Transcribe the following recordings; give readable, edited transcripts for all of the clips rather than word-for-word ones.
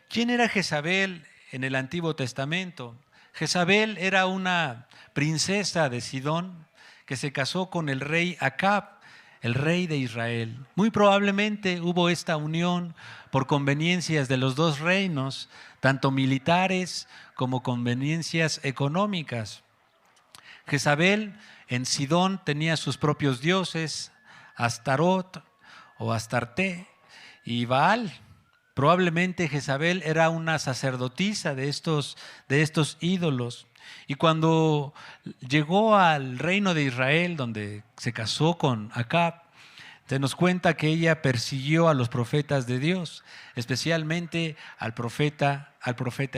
¿Quién era Jezabel en el Antiguo Testamento? Jezabel era una princesa de Sidón que se casó con el rey Acab, el rey de Israel. Muy probablemente hubo esta unión por conveniencias de los dos reinos, tanto militares como conveniencias económicas. Jezabel en Sidón tenía sus propios dioses, Astarot o Astarte y Baal. Probablemente Jezabel era una sacerdotisa de estos ídolos. Y cuando llegó al reino de Israel, donde se casó con Acab, se nos cuenta que ella persiguió a los profetas de Dios, especialmente al profeta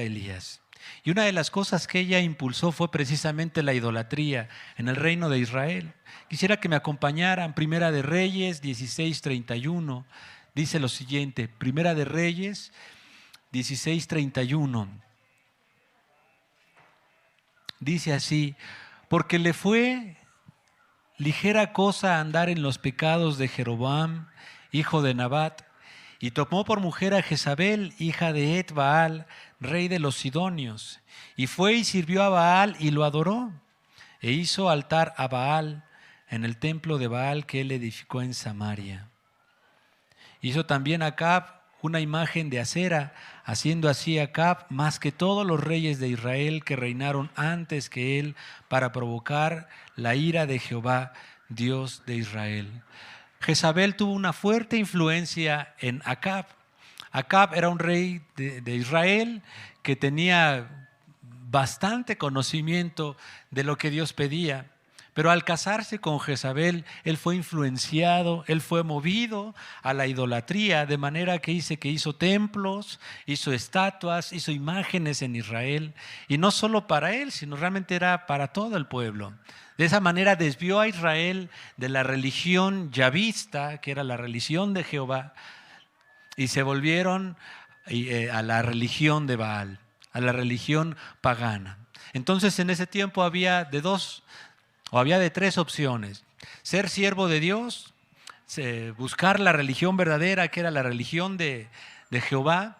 Elías. Y una de las cosas que ella impulsó fue precisamente la idolatría en el reino de Israel. Quisiera que me acompañaran, Primera de Reyes 16:31. Dice lo siguiente, Primera de Reyes 16:31. Dice así: porque le fue ligera cosa andar en los pecados de Jeroboam, hijo de Nabat, y tomó por mujer a Jezabel, hija de Et-Baal, rey de los Sidonios, y fue y sirvió a Baal y lo adoró, e hizo altar a Baal en el templo de Baal que él edificó en Samaria. Hizo también Acab una imagen de acera, haciendo así Acab más que todos los reyes de Israel que reinaron antes que él, para provocar la ira de Jehová, Dios de Israel. Jezabel tuvo una fuerte influencia en Acab. Acab era un rey de Israel que tenía bastante conocimiento de lo que Dios pedía. Pero al casarse con Jezabel, él fue influenciado, él fue movido a la idolatría, de manera que hizo templos, hizo estatuas, hizo imágenes en Israel, y no solo para él, sino realmente era para todo el pueblo. De esa manera desvió a Israel de la religión yavista, que era la religión de Jehová, y se volvieron a la religión de Baal, a la religión pagana. Entonces en ese tiempo había de tres opciones: ser siervo de Dios, buscar la religión verdadera, que era la religión de Jehová,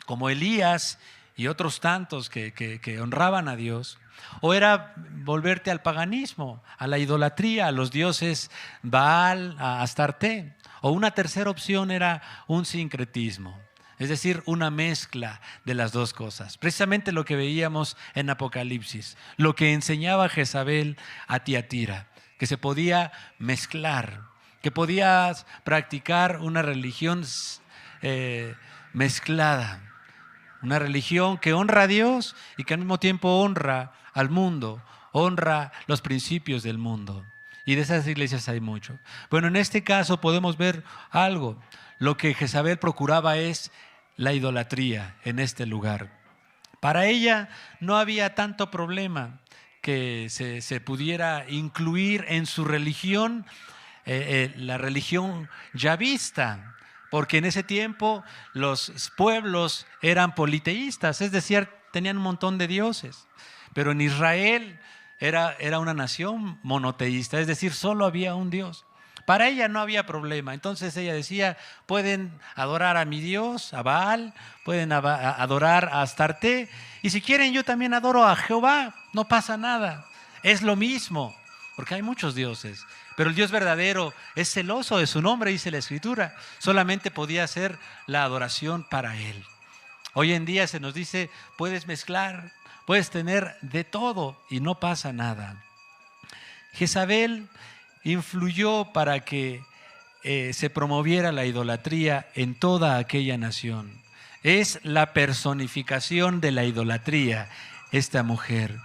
como Elías y otros tantos que honraban a Dios, o era volverte al paganismo, a la idolatría, a los dioses Baal, a Astarte, o una tercera opción era un sincretismo. Es decir, una mezcla de las dos cosas. Precisamente lo que veíamos en Apocalipsis, lo que enseñaba Jezabel a Tiatira, que se podía mezclar, que podías practicar una religión mezclada, una religión que honra a Dios y que al mismo tiempo honra al mundo, honra los principios del mundo. Y de esas iglesias hay mucho. Bueno, en este caso podemos ver algo. Lo que Jezabel procuraba es la idolatría en este lugar. Para ella no había tanto problema que se pudiera incluir en su religión la religión yavista, porque en ese tiempo los pueblos eran politeístas, es decir, tenían un montón de dioses. Pero en Israel era una nación monoteísta, es decir, solo había un Dios. Para ella no había problema. Entonces ella decía, pueden adorar a mi Dios, a Baal, pueden adorar a Astarte, y si quieren yo también adoro a Jehová, no pasa nada. Es lo mismo, porque hay muchos dioses. Pero el Dios verdadero es celoso de su nombre, dice la Escritura. Solamente podía hacer la adoración para Él. Hoy en día se nos dice, puedes mezclar, puedes tener de todo y no pasa nada. Jezabel influyó para que se promoviera la idolatría en toda aquella nación. Es la personificación de la idolatría esta mujer.